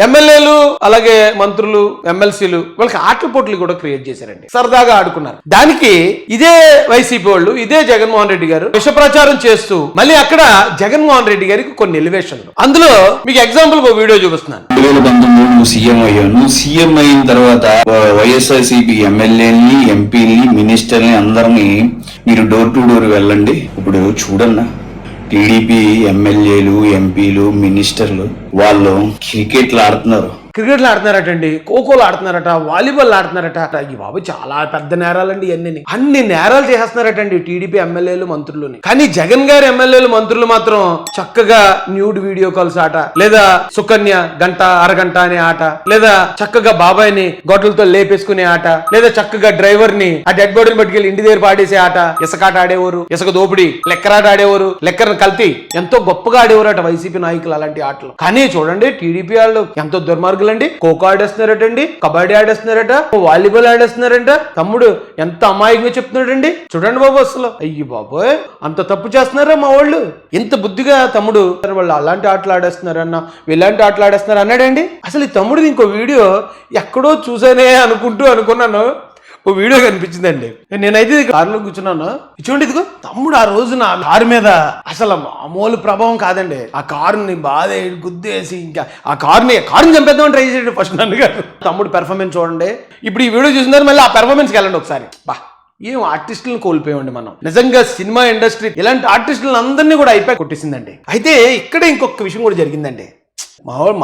ఎమ్మెల్యేలు అలాగే మంత్రులు ఎమ్మెల్సీలు వాళ్ళకి ఆటల పోటీలు కూడా క్రియేట్ చేశారండి. సరదాగా ఆడుకున్నారు. దానికి ఇదే వైసీపీ వాళ్ళు ఇదే జగన్మోహన్ రెడ్డి గారు విష ప్రచారం చేస్తూ మళ్ళీ అక్కడ జగన్మోహన్ రెడ్డి గారికి కొన్ని ఎలివేషన్లు. అందులో మీకు ఎగ్జాంపుల్ ఒక వీడియో చూపిస్తున్నాను. 2019 సీఎం అయ్యాను. సీఎం అయిన తర్వాత వైఎస్ఆర్సీపీ ఎమ్మెల్యేని, ఎంపీని, మినిస్టర్ని అందరినీ మీరు డోర్ టు డోర్ వెళ్ళండి. ఇప్పుడు చూడన్నా టీడీపీ ఎమ్మెల్యేలు, ఎంపీలు, మినిస్టర్లు వాళ్ళు క్రికెట్లు ఆడుతున్నారు. క్రికెట్లు ఆడుతున్నారటండి, ఖోఖోలు ఆడుతున్నారట, వాలీబాల్ ఆడుతున్నారట. ఈ బాబు చాలా పెద్ద నేరాలండి ఇవన్నీ. అన్ని నేరాలు చేస్తున్నారటండి టీడీపీ ఎమ్మెల్యేలు, మంత్రులని. కానీ జగన్ గారి ఎమ్మెల్యేలు, మంత్రులు మాత్రం చక్కగా న్యూడ్ వీడియో కాల్స్ ఆట, లేదా సుకన్య గంట అరగంట అనే ఆట, లేదా చక్కగా బాబాయ్ని గొడ్డలతో లేపేసుకునే ఆట, లేదా చక్కగా డ్రైవర్ ని ఆ డెడ్ బాడీని పట్టుకెళ్ళి ఇంటి దగ్గర పాడేసే ఆట, ఇసుకాట ఆడేవారు, ఇసుక దోపిడి, లెక్కరాట ఆడేవారు, లెక్కరను కల్తీ ఎంతో గొప్పగా ఆడేవారు అట వైసీపీ నాయకులు అలాంటి ఆటలు. కానీ చూడండి టీడీపీ వాళ్ళు ఎంతో దుర్మార్గులు అండి. ఖోఖో ఆడేస్తున్నారటండి, కబడ్డీ ఆడేస్తున్నారట, వాలీబాల్ ఆడేస్తున్నారంట. తమ్ముడు ఎంత అమాయకంగా చెప్తున్నాడండి చూడండి బాబు. అసలు అయ్యి బాబోయ్ అంత తప్పు చేస్తున్నారా మా వాళ్ళు? ఇంత బుద్ధిగా తమ్ముడు వాళ్ళు అలాంటి ఆటలు ఆడేస్తున్నారన్న, ఇలాంటి ఆటలు ఆడేస్తున్నారు అన్నాడండి. అసలు ఈ తమ్ముడు ఇంకో వీడియో ఎక్కడో చూసానే అనుకున్నాను. ఓ వీడియో కనిపించిందండి. నేనైతే కారులో కూర్చున్నాను. చూడండి ఇదిగో తమ్ముడు ఆ రోజు నా కారు మీద అసలు మామూలు ప్రభావం కాదండి. ఆ కారుని బాధ గుద్దేసి ఇంకా ఆ కారుని చంపేద్దామని ట్రై చేయండి ఫస్ట్ నన్ను గారు. తమ్ముడు పెర్ఫార్మెన్స్ చూడండి. ఇప్పుడు ఈ వీడియో చూసిన మళ్ళీ ఆ పెర్ఫార్మెన్స్కి వెళ్ళండి ఒకసారి. ఏం ఆర్టిస్టులను కోల్పోయామండి మనం. నిజంగా సినిమా ఇండస్ట్రీ ఇలాంటి ఆర్టిస్టులను అందరినీ కూడా అయిపోయి కొట్టేసిందండి. అయితే ఇక్కడ ఇంకొక విషయం కూడా జరిగిందండి.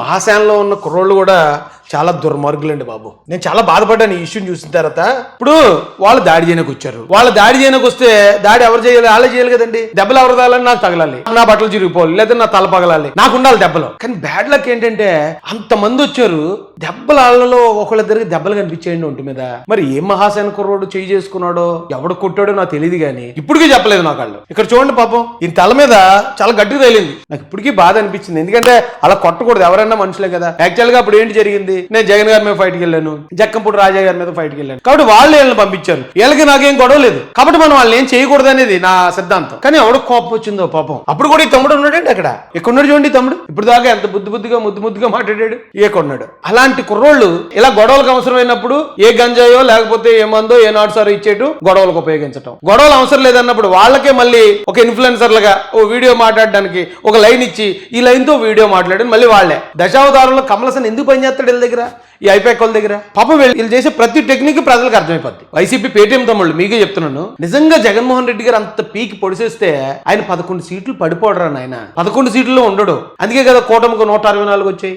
మహాశానంలో ఉన్న కుర్రోళ్ళు కూడా చాలా దుర్మార్గులండి బాబు. నేను చాలా బాధపడ్డాను ఈ ఇష్యూని చూసిన తర్వాత. ఇప్పుడు వాళ్ళు దాడి చేయడానికి వచ్చారు. వాళ్ళు దాడి చేయడానికి వస్తే దాడి ఎవరు చేయాలి? వాళ్ళే చేయాలి కదండి. దెబ్బలు ఎవరు తగలాలి? నాకు తగలాలి, నా బట్టలు చిరిగిపోవాలి, లేదా నా తల పగలాలి, నాకు ఉండాలి దెబ్బలు. కానీ బ్యాడ్ లక్ ఏంటంటే అంతమంది వచ్చారు, దెబ్బలలో ఒకళ్ళిద్దరికి దెబ్బలు కనిపించేయండి ఒంటి మీద. మరి ఏం మహాశాన కుర్రోడు చేయి చేసుకున్నాడో ఎవడు కొట్టాడో నాకు తెలియదు కానీ ఇప్పటికీ చెప్పలేదు నాకు వాళ్ళు. ఇక్కడ చూడండి పాపం ఈయన తల మీద చాలా గట్టిగా తగిలింది. నాకు ఇప్పటికీ బాధ అనిపించింది. ఎందుకంటే అలా కొట్టకూడదు, ఎవరైనా మనుషులే కదా. యాక్చువల్ గా అప్పుడు ఏంటి జరిగింది? నేను జగన్ గారి మీద ఫైట్కి వెళ్ళాను, జక్కంపూడి రాజా గారి మీద ఫైట్కి వెళ్ళాను. కాబట్టి వాళ్ళు వీళ్ళని పంపించారు. వీళ్ళకి నాకేం గొడవ లేదు కాబట్టి మనం వాళ్ళని ఏం చేయకూడదు అనేది నా సిద్ధాంతం. కానీ ఎవడో కోపం వచ్చిందో పాపం. అప్పుడు కూడా ఈ తమ్ముడు ఉన్నాడండి అక్కడ. ఎక్కడున్నాడు చూడండి తమ్ముడు. ఇప్పుడు దాకా ఎంత బుద్ధిగా ముద్దుగా మాట్లాడాడు. కొన్నాడు. అలాంటి కుర్రోళ్ళు ఇలా గొడవలకు అవసరమైనప్పుడు ఏ గంజాయో లేకపోతే ఏ మందో ఏ నాటు సారో ఇచ్చేటు గొడవలకు ఉపయోగించడం. గొడవలు అవసరం లేదన్నప్పుడు వాళ్ళకే మళ్ళీ ఒక ఇన్ఫ్లుయెన్సర్లుగా ఓ వీడియో మాట్లాడడానికి ఒక లైన్ ఇచ్చి ఈ లైన్ తో వీడియో మాట్లాడని మళ్ళీ వాళ్ళే. దశావతారంలో కమలసన్ ఎందుకు పనిచేస్తాడు వీళ్ళ దగ్గర, ఈ ఐపాక్ దగ్గర? పాపం వీళ్ళు చేసే ప్రతి టెక్నిక్ ప్రజలకు అర్థమైపోద్ది. వైసీపీ పేటీఎం తమ్ముళ్ళు మీకే చెప్తున్నాను, నిజంగా జగన్మోహన్ రెడ్డి గారు అంత పీకి పొడిసేస్తే ఆయన 11 సీట్లు పడిపోడరా నాయన. 11 సీట్లలో ఉండడు. అందుకే కదా కూటమికి 164 వచ్చాయి.